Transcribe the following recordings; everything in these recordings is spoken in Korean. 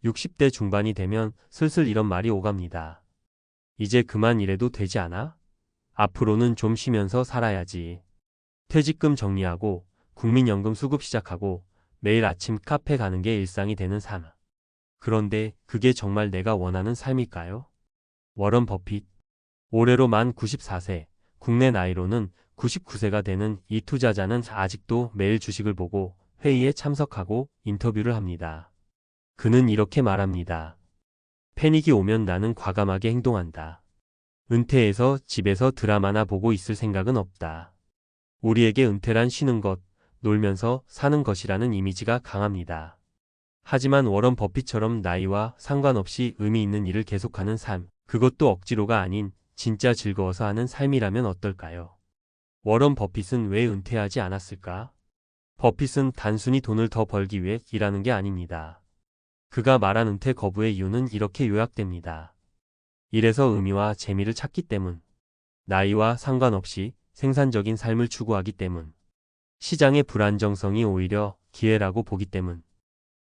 60대 중반이 되면 슬슬 이런 말이 오갑니다. 이제 그만 일해도 되지 않아? 앞으로는 좀 쉬면서 살아야지. 퇴직금 정리하고 국민연금 수급 시작하고 매일 아침 카페 가는 게 일상이 되는 삶. 그런데 그게 정말 내가 원하는 삶일까요? 워런 버핏. 올해로 만 94세, 국내 나이로는 99세가 되는 이 투자자는 아직도 매일 주식을 보고 회의에 참석하고 인터뷰를 합니다. 그는 이렇게 말합니다. 패닉이 오면 나는 과감하게 행동한다. 은퇴해서 집에서 드라마나 보고 있을 생각은 없다. 우리에게 은퇴란 쉬는 것, 놀면서 사는 것이라는 이미지가 강합니다. 하지만 워런 버핏처럼 나이와 상관없이 의미 있는 일을 계속하는 삶, 그것도 억지로가 아닌 진짜 즐거워서 하는 삶이라면 어떨까요? 워런 버핏은 왜 은퇴하지 않았을까? 버핏은 단순히 돈을 더 벌기 위해 일하는 게 아닙니다. 그가 말한 은퇴 거부의 이유는 이렇게 요약됩니다. 일에서 의미와 재미를 찾기 때문, 나이와 상관없이 생산적인 삶을 추구하기 때문, 시장의 불안정성이 오히려 기회라고 보기 때문.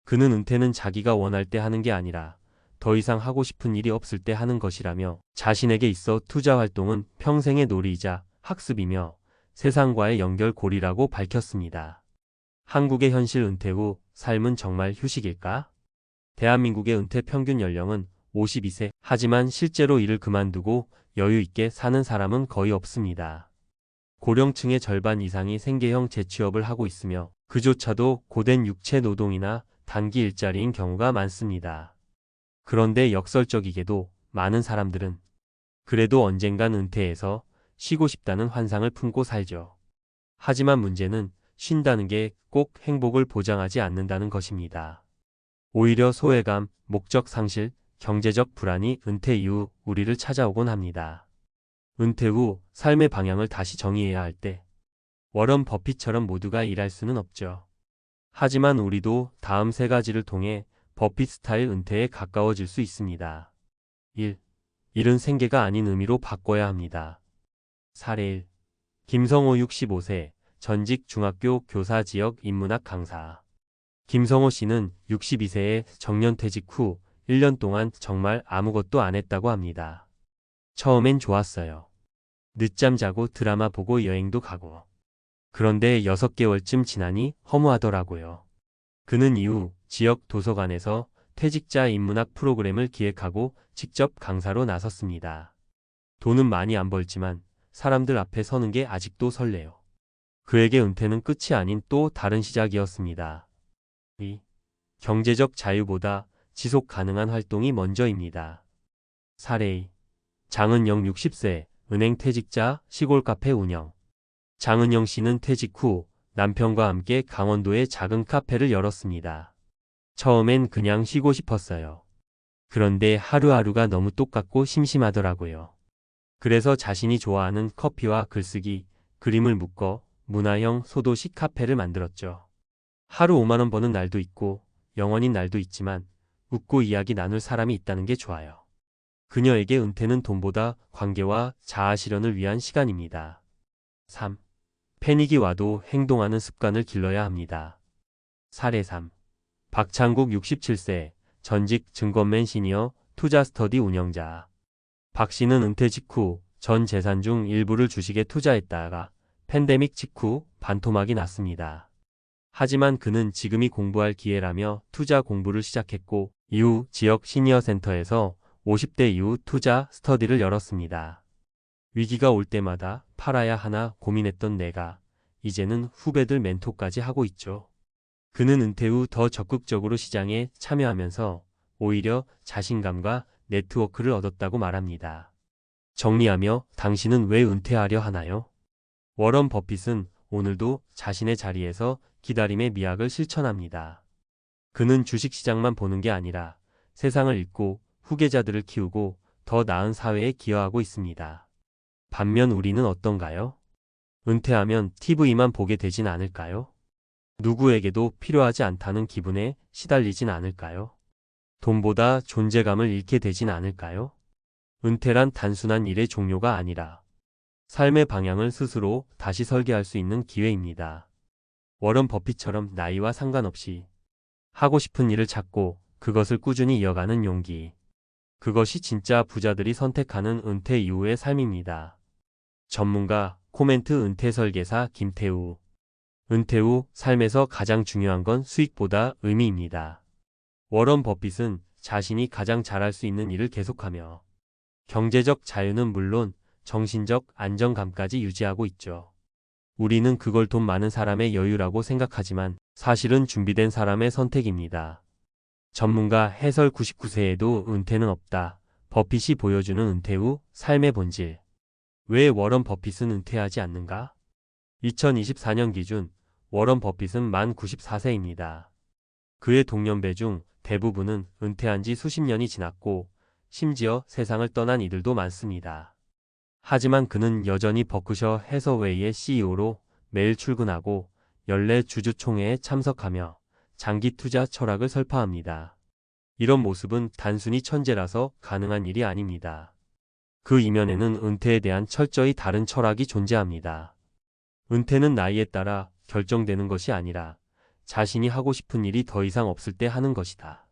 그는 은퇴는 자기가 원할 때 하는 게 아니라 더 이상 하고 싶은 일이 없을 때 하는 것이라며 자신에게 있어 투자 활동은 평생의 놀이이자 학습이며 세상과의 연결고리라고 밝혔습니다. 한국의 현실 은퇴 후 삶은 정말 휴식일까? 대한민국의 은퇴 평균 연령은 52세, 하지만 실제로 일을 그만두고 여유 있게 사는 사람은 거의 없습니다. 고령층의 절반 이상이 생계형 재취업을 하고 있으며 그조차도 고된 육체 노동이나 단기 일자리인 경우가 많습니다. 그런데 역설적이게도 많은 사람들은 그래도 언젠간 은퇴해서 쉬고 싶다는 환상을 품고 살죠. 하지만 문제는 쉰다는 게 꼭 행복을 보장하지 않는다는 것입니다. 오히려 소외감, 목적 상실, 경제적 불안이 은퇴 이후 우리를 찾아오곤 합니다. 은퇴 후 삶의 방향을 다시 정의해야 할 때 워런 버핏처럼 모두가 일할 수는 없죠. 하지만 우리도 다음 세 가지를 통해 버핏 스타일 은퇴에 가까워질 수 있습니다. 1. 일은 생계가 아닌 의미로 바꿔야 합니다. 사례 1. 김성호 65세, 전직 중학교 교사 지역 인문학 강사. 김성호 씨는 62세에 정년퇴직 후 1년 동안 정말 아무것도 안 했다고 합니다. 처음엔 좋았어요. 늦잠 자고 드라마 보고 여행도 가고. 그런데 6개월쯤 지나니 허무하더라고요. 그는 이후 지역 도서관에서 퇴직자 인문학 프로그램을 기획하고 직접 강사로 나섰습니다. 돈은 많이 안 벌지만 사람들 앞에 서는 게 아직도 설레요. 그에게 은퇴는 끝이 아닌 또 다른 시작이었습니다. 2. 경제적 자유보다 지속 가능한 활동이 먼저입니다. 사례 2. 장은영 60세, 은행 퇴직자, 시골 카페 운영. 장은영 씨는 퇴직 후 남편과 함께 강원도에 작은 카페를 열었습니다. 처음엔 그냥 쉬고 싶었어요. 그런데 하루하루가 너무 똑같고 심심하더라고요. 그래서 자신이 좋아하는 커피와 글쓰기, 그림을 묶어 문화형 소도식 카페를 만들었죠. 하루 5만 원 버는 날도 있고 영원인 날도 있지만 웃고 이야기 나눌 사람이 있다는 게 좋아요. 그녀에게 은퇴는 돈보다 관계와 자아 실현을 위한 시간입니다. 3. 패닉이 와도 행동하는 습관을 길러야 합니다. 사례 3. 박창국 67세, 전직 증권맨 시니어 투자 스터디 운영자. 박 씨는 은퇴 직후 전 재산 중 일부를 주식에 투자했다가 팬데믹 직후 반토막이 났습니다. 하지만 그는 지금이 공부할 기회라며 투자 공부를 시작했고 이후 지역 시니어 센터에서 50대 이후 투자 스터디를 열었습니다. 위기가 올 때마다 팔아야 하나 고민했던 내가 이제는 후배들 멘토까지 하고 있죠. 그는 은퇴 후 더 적극적으로 시장에 참여하면서 오히려 자신감과 네트워크를 얻었다고 말합니다. 정리하며 당신은 왜 은퇴하려 하나요? 워런 버핏은 오늘도 자신의 자리에서 기다림의 미학을 실천합니다. 그는 주식시장만 보는 게 아니라 세상을 읽고 후계자들을 키우고 더 나은 사회에 기여하고 있습니다. 반면 우리는 어떤가요? 은퇴하면 TV만 보게 되진 않을까요? 누구에게도 필요하지 않다는 기분에 시달리진 않을까요? 돈보다 존재감을 잃게 되진 않을까요? 은퇴란 단순한 일의 종료가 아니라 삶의 방향을 스스로 다시 설계할 수 있는 기회입니다. 워런 버핏처럼 나이와 상관없이 하고 싶은 일을 찾고 그것을 꾸준히 이어가는 용기. 그것이 진짜 부자들이 선택하는 은퇴 이후의 삶입니다. 전문가, 코멘트 은퇴 설계사 김태우. 은퇴 후 삶에서 가장 중요한 건 수익보다 의미입니다. 워런 버핏은 자신이 가장 잘할 수 있는 일을 계속하며 경제적 자유는 물론 정신적 안정감까지 유지하고 있죠. 우리는 그걸 돈 많은 사람의 여유라고 생각하지만 사실은 준비된 사람의 선택입니다. 전문가 해설 99세에도 은퇴는 없다. 버핏이 보여주는 은퇴 후 삶의 본질. 왜 워런 버핏은 은퇴하지 않는가? 2024년 기준 워런 버핏은 만 94세입니다. 그의 동년배 중 대부분은 은퇴한 지 수십 년이 지났고 심지어 세상을 떠난 이들도 많습니다. 하지만 그는 여전히 버크셔 해서웨이의 CEO로 매일 출근하고 연례 주주총회에 참석하며 장기 투자 철학을 설파합니다. 이런 모습은 단순히 천재라서 가능한 일이 아닙니다. 그 이면에는 은퇴에 대한 철저히 다른 철학이 존재합니다. 은퇴는 나이에 따라 결정되는 것이 아니라 자신이 하고 싶은 일이 더 이상 없을 때 하는 것이다.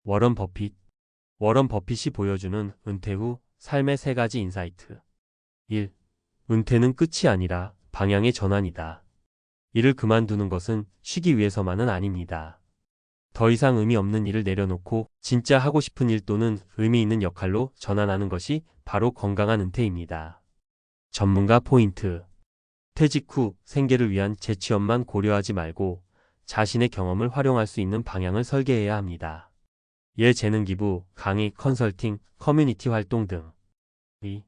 워런 버핏. 워런 버핏이 보여주는 은퇴 후 삶의 세 가지 인사이트. 1. 은퇴는 끝이 아니라 방향의 전환이다. 일을 그만두는 것은 쉬기 위해서만은 아닙니다. 더 이상 의미 없는 일을 내려놓고 진짜 하고 싶은 일 또는 의미 있는 역할로 전환하는 것이 바로 건강한 은퇴입니다. 전문가 포인트. 퇴직 후 생계를 위한 재취업만 고려하지 말고 자신의 경험을 활용할 수 있는 방향을 설계해야 합니다. 재능 기부, 강의, 컨설팅, 커뮤니티 활동 등. 2.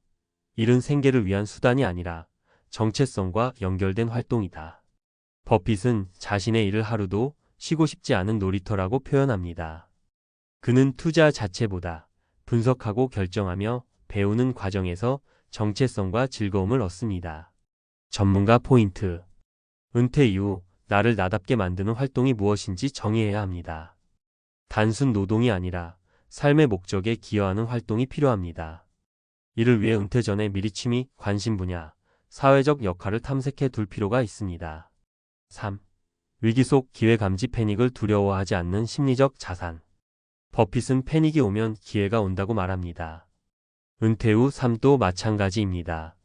일은 생계를 위한 수단이 아니라 정체성과 연결된 활동이다. 버핏은 자신의 일을 하루도 쉬고 싶지 않은 놀이터라고 표현합니다. 그는 투자 자체보다 분석하고 결정하며 배우는 과정에서 정체성과 즐거움을 얻습니다. 전문가 포인트. 은퇴 이후 나를 나답게 만드는 활동이 무엇인지 정의해야 합니다. 단순 노동이 아니라 삶의 목적에 기여하는 활동이 필요합니다. 이를 위해 은퇴 전에 미리 취미, 관심 분야, 사회적 역할을 탐색해 둘 필요가 있습니다. 3. 위기 속 기회 감지 패닉을 두려워하지 않는 심리적 자산. 버핏은 패닉이 오면 기회가 온다고 말합니다. 은퇴 후 삶도 마찬가지입니다.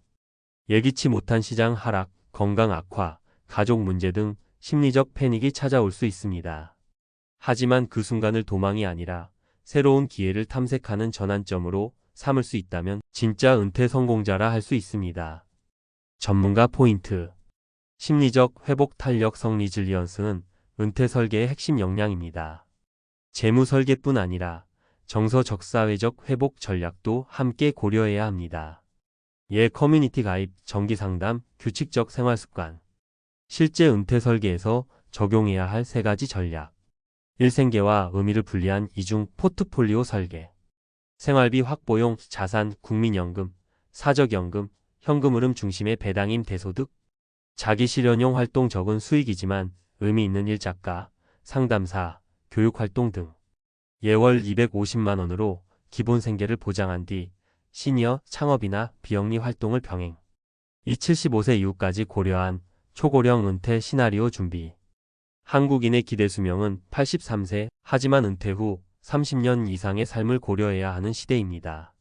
예기치 못한 시장 하락, 건강 악화, 가족 문제 등 심리적 패닉이 찾아올 수 있습니다. 하지만 그 순간을 도망이 아니라 새로운 기회를 탐색하는 전환점으로 삼을 수 있다면 진짜 은퇴 성공자라 할 수 있습니다. 전문가 포인트. 심리적 회복 탄력성 리질리언스는 은퇴 설계의 핵심 역량입니다. 재무 설계뿐 아니라 정서적-사회적 회복 전략도 함께 고려해야 합니다. 커뮤니티 가입, 정기 상담, 규칙적 생활 습관. 실제 은퇴 설계에서 적용해야 할 세 가지 전략. 1. 생계와 의미를 분리한 이중 포트폴리오 설계. 생활비 확보용 자산, 국민연금, 사적연금, 현금 흐름 중심의 배당임 대소득. 자기 실현용 활동 적은 수익이지만 의미 있는 일 작가, 상담사, 교육활동 등. 월 250만 원으로 기본 생계를 보장한 뒤 시니어, 창업이나 비영리 활동을 병행. 75세 이후까지 고려한 초고령 은퇴 시나리오 준비. 한국인의 기대 수명은 83세, 하지만 은퇴 후 30년 이상의 삶을 고려해야 하는 시대입니다.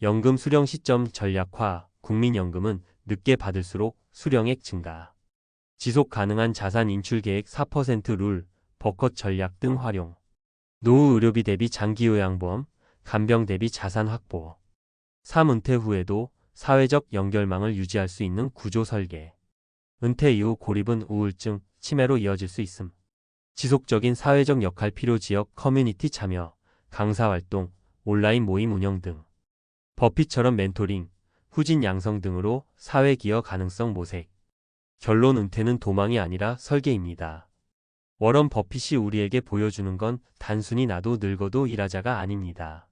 연금 수령 시점 전략화, 국민연금은 늦게 받을수록 수령액 증가. 지속 가능한 자산 인출 계획 4% 룰, 버컷 전략 등 활용. 노후 의료비 대비 장기요양보험, 간병 대비 자산 확보. 3. 은퇴 후에도 사회적 연결망을 유지할 수 있는 구조 설계. 은퇴 이후 고립은 우울증, 치매로 이어질 수 있음. 지속적인 사회적 역할 필요 지역 커뮤니티 참여, 강사 활동, 온라인 모임 운영 등. 버핏처럼 멘토링, 후진 양성 등으로 사회 기여 가능성 모색. 결론 은퇴는 도망이 아니라 설계입니다. 워런 버핏이 우리에게 보여주는 건 단순히 나도 늙어도 일하자가 아닙니다.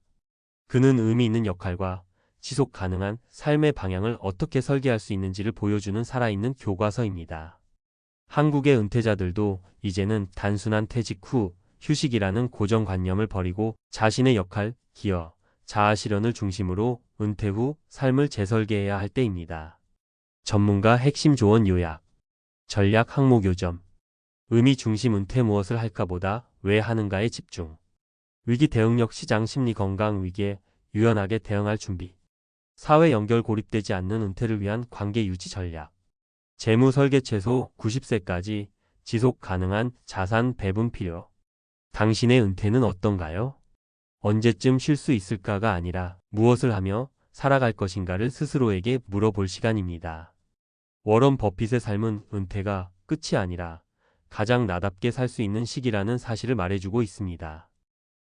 그는 의미 있는 역할과 지속 가능한 삶의 방향을 어떻게 설계할 수 있는지를 보여주는 살아있는 교과서입니다. 한국의 은퇴자들도 이제는 단순한 퇴직 후 휴식이라는 고정관념을 버리고 자신의 역할, 기여, 자아 실현을 중심으로 은퇴 후 삶을 재설계해야 할 때입니다. 전문가 핵심 조언 요약. 전략 항목 요점. 의미 중심 은퇴 무엇을 할까 보다 왜 하는가에 집중. 위기 대응력 시장 심리 건강 위기에 유연하게 대응할 준비. 사회 연결 고립되지 않는 은퇴를 위한 관계 유지 전략. 재무 설계 최소 90세까지 지속 가능한 자산 배분 필요. 당신의 은퇴는 어떤가요? 언제쯤 쉴 수 있을까가 아니라 무엇을 하며 살아갈 것인가를 스스로에게 물어볼 시간입니다. 워런 버핏의 삶은 은퇴가 끝이 아니라 가장 나답게 살 수 있는 시기라는 사실을 말해주고 있습니다.